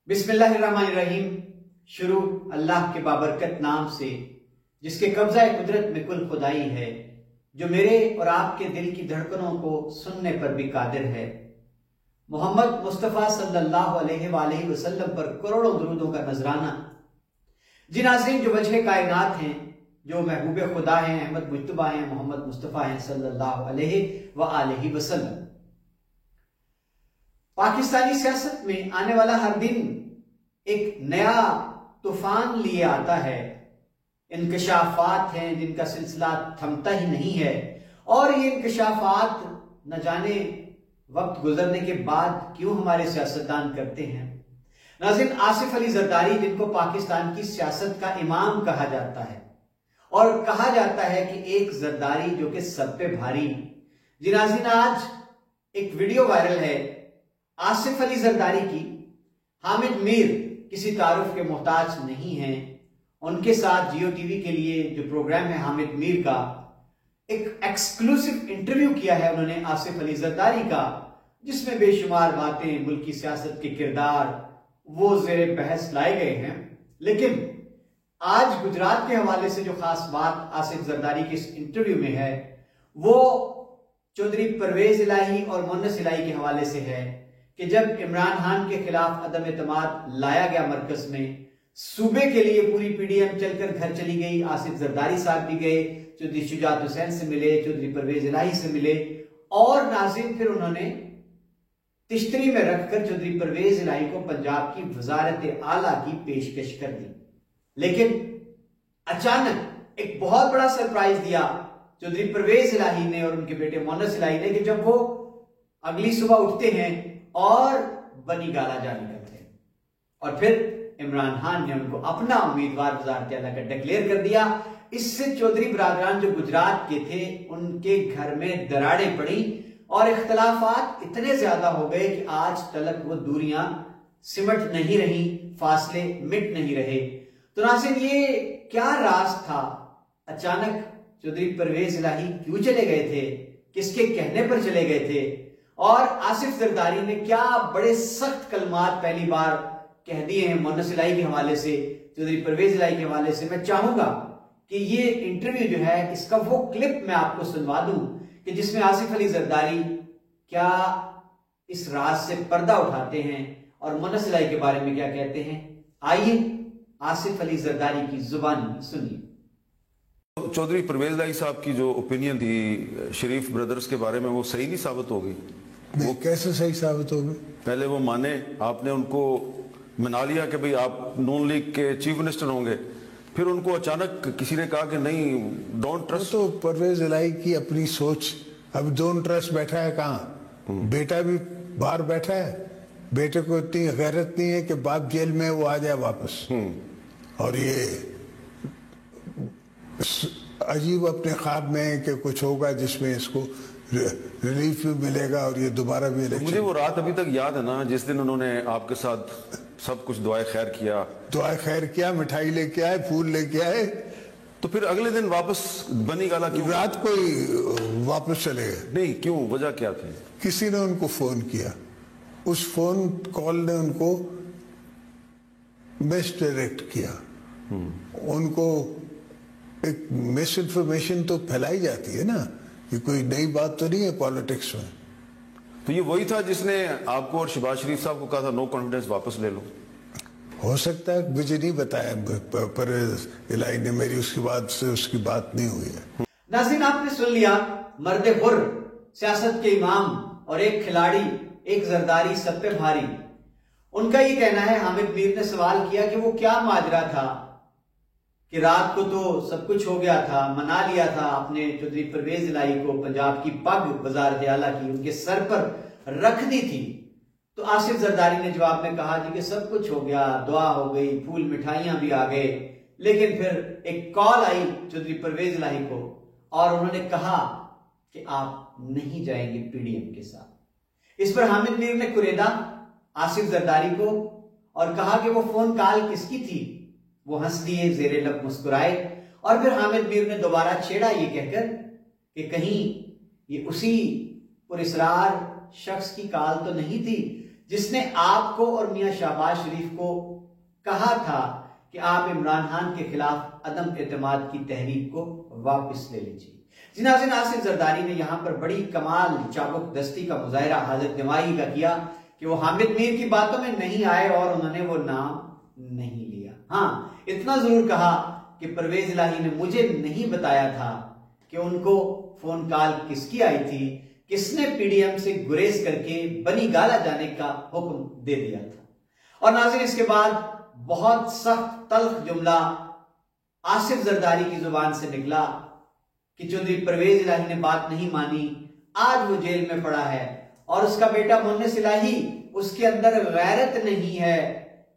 बिस्मिल्लाहिर्रहमानिर्रहीम। शुरू अल्लाह के बाबरकत नाम से जिसके कब्जा कुदरत में कुल खुदाई है, जो मेरे और आपके दिल की धड़कनों को सुनने पर भी कादिर है। मोहम्मद मुस्तफ़ा सल्लल्लाहु अलैहि वसल्लम पर करोड़ों दुरूदों का नजराना। जी नाज़रीन, जो वजह कायनात हैं, जो महबूब खुदा हैं, अहमद मुज्तबा हैं, मोहम्मद मुस्तफ़ा हैं सल्लल्लाहु अलैहि वसल्लम। पाकिस्तानी सियासत में आने वाला हर दिन एक नया तूफान लिए आता है। इंकशाफात हैं जिनका सिलसिला थमता ही नहीं है, और ये इंकशाफात न जाने वक्त गुजरने के बाद क्यों हमारे सियासतदान करते हैं। नाज़रीन, आसिफ अली जरदारी, जिनको पाकिस्तान की सियासत का इमाम कहा जाता है, और कहा जाता है कि एक जरदारी जो कि सब पे भारी। जी नाज़रीन, आज एक वीडियो वायरल है आसिफ अली जरदारी की। हामिद मीर किसी तारुफ के मोहताज नहीं हैं। उनके साथ जियो टीवी के लिए जो प्रोग्राम है हामिद मीर का, एक एक्सक्लूसिव इंटरव्यू किया है उन्होंने आसिफ अली जरदारी का, जिसमें बेशुमार बातें, मुल्की सियासत के किरदार वो ज़ेरे बहस लाए गए हैं। लेकिन आज गुजरात के हवाले से जो खास बात आसिफ जरदारी के इस इंटरव्यू में है, वो चौधरी परवेज इलाही और मुन्नस इलाही के हवाले से है कि जब इमरान खान के खिलाफ अदम एतमाद लाया गया मरकज में, सूबे के लिए पूरी पीडीएम चलकर घर चली गई। आसिफ जरदारी साहब भी गए, चौधरी शुजात हुसैन से मिले, चौधरी परवेज इलाही से मिले, और नाज़रीन फिर उन्होंने तिश्तरी में रखकर चौधरी परवेज इलाही को पंजाब की वजारत आला की पेशकश कर दी। लेकिन अचानक एक बहुत बड़ा सरप्राइज दिया चौधरी परवेज इलाही ने और उनके बेटे मुन्नस इलाही ने, कि जब वो अगली सुबह उठते हैं और बनी गाला जारी करते हैं, और फिर इमरान खान ने उनको अपना उम्मीदवार वजारत आला का डिक्लेयर कर दिया। इससे चौधरी बरादरान जो गुजरात के थे, उनके घर में दरारें पड़ी और इख्तलाफात इतने ज्यादा हो गए कि आज तलक वो दूरियां सिमट नहीं रही, फासले मिट नहीं रहे। तो नाज़रीन, ये क्या राज था? अचानक चौधरी परवेज इलाही क्यों चले गए थे? किसके कहने पर चले गए थे? और आसिफ जरदारी ने क्या बड़े सख्त कलमात पहली बार कह दिए हैं मुन्नस इलाही के हवाले से, चौधरी परवेज इलाही के हवाले से। मैं चाहूंगा कि ये इंटरव्यू जो है, इसका वो क्लिप मैं आपको सुनवा दूं कि जिसमें आसिफ अली जरदारी क्या इस राज से पर्दा उठाते हैं और मुन्नस इलाही के बारे में क्या कहते हैं। आइए आसिफ अली जरदारी की जुबानी सुनिए। चौधरी परवेज इलाही साहब की जो ओपिनियन थी शरीफ ब्रदर्स के बारे में, वो सही नहीं साबित हो गई। वो कैसे सही साबित हो गई? पहले वो माने, आपने उनको मना लिया कि भाई आप नून लीग के चीफ मिनिस्टर होंगे, फिर उनको अचानक किसी ने कहा कि नहीं, डोंट ट्रस्ट। तो परवेज इलाही की अपनी सोच। अब डोंट ट्रस्ट बैठा है कहाँ? बेटा भी बाहर बैठा है, बेटे को इतनी गैरत नहीं है कि बाप जेल में वो आ जाए वापस, और ये अजीब अपने ख्वाब में है कि कुछ होगा जिसमें इसको रिलीफ भी मिलेगा और ये दोबारा भी इलेक्शन। मुझे वो रात अभी तक याद है ना, जिस दिन उन्होंने आपके साथ सब कुछ दुआए खैर किया। दुआए खैर किया, मिठाई लेके आए, फूल लेके आए, तो फिर अगले दिन वापस बनी गाला क्यों? रात को ही वापस चले गए। नहीं, क्यों? वजह क्या थी? किसी ने उनको फोन किया, उस फोन कॉल ने उनको मिस डायरेक्ट किया। उनको एक मिस इन्फॉर्मेशन तो फैलाई जाती है ना, कि कोई नई बात तो नहीं है पॉलिटिक्स में। तो ये वही था जिसने आपको और शहबाज शरीफ साहब को कहा था नो कॉन्फिडेंस वापस ले लो? हो सकता है, मुझे नहीं बताया परवेज इलाही ने, मेरी उसके बाद से उसकी बात नहीं हुई है। नाज़रीन, आपने सुन लिया, मर्द हुर, सियासत के इमाम और एक खिलाड़ी, एक जरदारी सब पे भारी। उनका ये कहना है। हामिद मीर ने सवाल किया कि वो क्या माजरा था कि रात को तो सब कुछ हो गया था, मना लिया था आपने चौधरी परवेज इलाही को, पंजाब की पग वजारत आला की उनके सर पर रख दी थी। तो आसिफ जरदारी ने जवाब में कहा जी कि सब कुछ हो गया, दुआ हो गई, फूल मिठाइयां भी आ गए। लेकिन फिर एक कॉल आई चौधरी परवेज इलाही को, और उन्होंने कहा कि आप नहीं जाएंगे पीडीएम के साथ। इस पर हामिद मीर ने कुरेदा आसिफ जरदारी को और कहा कि वो फोन कॉल किसकी थी। वो हंस दिए, जेरे लब मुस्कुराए, और फिर हामिद मीर ने दोबारा छेड़ा ये कहकर कि कहीं ये उसी पुरस्रार शख्स की कॉल तो नहीं थी जिसने आपको और मियां शहबाज शरीफ को कहा था कि आप इमरान खान के खिलाफ अदम एतमाद की तहरीक को वापस ले लीजिए। जी नाज़रीन, आसिफ जरदारी ने यहां पर बड़ी कमाल चाबुक दस्ती का मुजाहरा हाजिर दिमागी का किया कि वो हामिद मीर की बातों में नहीं आए और उन्होंने वो नाम नहीं लिया। हाँ, इतना जरूर कहा कि परवेज इलाही ने मुझे नहीं बताया था कि उनको फोन कॉल किसकी आई थी, किसने पीडीएम से गुरेज करके बनी गाला जाने का हुक्म दे दिया था। और नाज़रीन, इसके बाद बहुत सख्त तल्ख जुमला आसिफ जरदारी की जुबान से निकला कि चौधरी परवेज इलाही ने बात नहीं मानी, आज वो जेल में पड़ा है और उसका बेटा मुन्निस इलाही, उसके अंदर गैरत नहीं है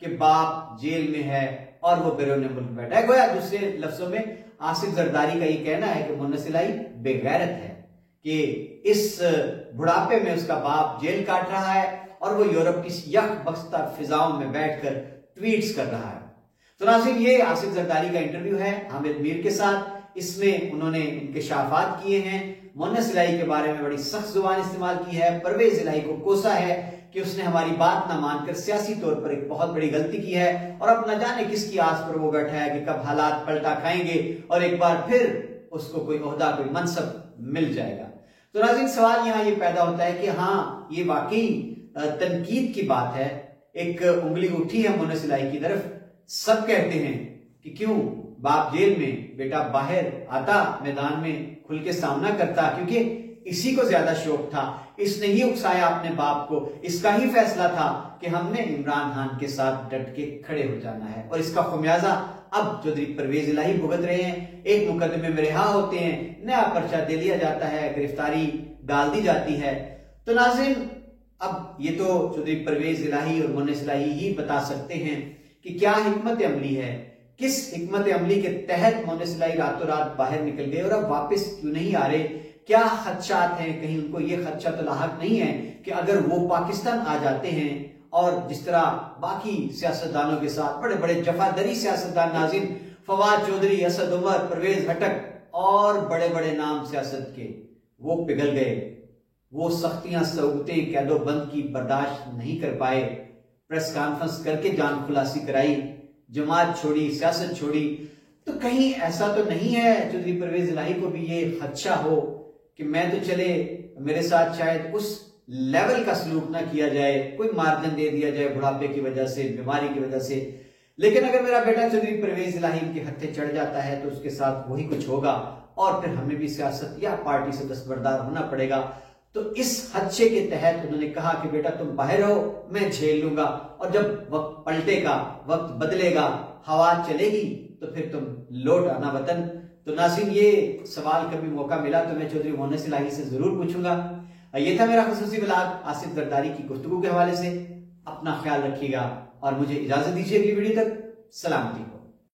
कि बाप जेल में है और वो बैरून मुल्क बैठा है। गोया दूसरे लफ्जों में आसिफ जरदारी का ये कहना है कि मुन्निस इलाही बेगैरत है कि इस बुढ़ापे में उसका बाप जेल काट रहा है और वो यूरोप की यख बख्शता फिजाओं में बैठकर ट्वीट्स कर रहा है। तो नाज़रीन, ये आसिफ जरदारी का इंटरव्यू है हामिद मीर के साथ। इसमें उन्होंने इंकशाफात किए हैं, मुन्निस इलाही के बारे में बड़ी सख्त जुबान इस्तेमाल की है, परवेज इलाही को कोसा है कि उसने हमारी बात ना मानकर सियासी तौर पर एक बहुत बड़ी गलती की है और अब न जाने किसकी आस पर वो बैठा है कि कब हालात पलटा खाएंगे और एक बार फिर उसको कोई ओहदा, कोई मनसब मिल जाएगा। तो नाज़रीन, सवाल यहाँ ये पैदा होता है कि हाँ, ये वाकई तनकीद की बात है, एक उंगली उठी है मुन्निस इलाही की तरफ। सब कहते हैं कि क्यों बाप जेल में, बेटा बाहर आता, मैदान में खुल के सामना करता, क्योंकि इसी को ज्यादा शौक था, इसने ही उकसाया अपने बाप को, इसका ही फैसला था कि हमने इमरान खान के साथ डट के खड़े हो जाना है और इसका खुमियाजा अब चौधरी परवेज इलाही भुगत रहे हैं। एक मुकदमे में रिहा होते हैं, नया पर्चा दे दिया जाता है, गिरफ्तारी डाल दी जाती है। तो नाज़रीन, अब ये तो चौधरी परवेज इलाही और मुन्निस इलाही ही बता सकते हैं कि क्या हिकमत अमली है, किस हिकमत अमली के तहत मुन्निस इलाही रातों रात बाहर निकल गए और अब वापस क्यों नहीं आ रहे। क्या खदशात हैं, कहीं उनको ये खदशा तो लाहक नहीं है कि अगर वो पाकिस्तान आ जाते हैं और जिस तरह बाकी सियासतदानों के साथ बड़े बड़े जफादरी सियासतदान, नाज़रीन फवाद चौधरी, असद उमर, परवेज हटक और बड़े बड़े नाम सियासत के, वो पिघल गए, वो सख्तियां सहूलतें कैदोबंद की बर्दाश्त नहीं कर पाए, प्रेस कॉन्फ्रेंस करके जान खुलासी कराई, जमात छोड़ी, सियासत छोड़ी। तो कहीं ऐसा तो नहीं है चौधरी परवेज इलाही को भी ये खदशा हो कि मैं तो चले, मेरे साथ शायद उस लेवल का सलूक ना किया जाए, कोई मार्जिन दे दिया जाए बुढ़ापे की वजह से, बीमारी की वजह से, लेकिन अगर मेरा बेटा चौधरी परवेज इलाही के हत्थे चढ़ जाता है तो उसके साथ वही कुछ होगा और फिर हमें भी सियासत या पार्टी से दस्तबरदार होना पड़ेगा। तो इस खदशे के तहत उन्होंने कहा कि बेटा तुम बाहर हो, मैं झेल लूंगा और जब वक्त पलटेगा, वक्त बदलेगा, हवा चलेगी तो फिर तुम लौट आना वतन। तो नाज़रीन, ये सवाल कभी मौका मिला तो मैं चौधरी मुन्निस इलाही से जरूर पूछूंगा। ये था मेरा खुसूसी व्लॉग आसिफ जरदारी की गुफ्तगू के हवाले से। अपना ख्याल रखिएगा और मुझे इजाजत दीजिए अगली वीडियो तक। सलामती।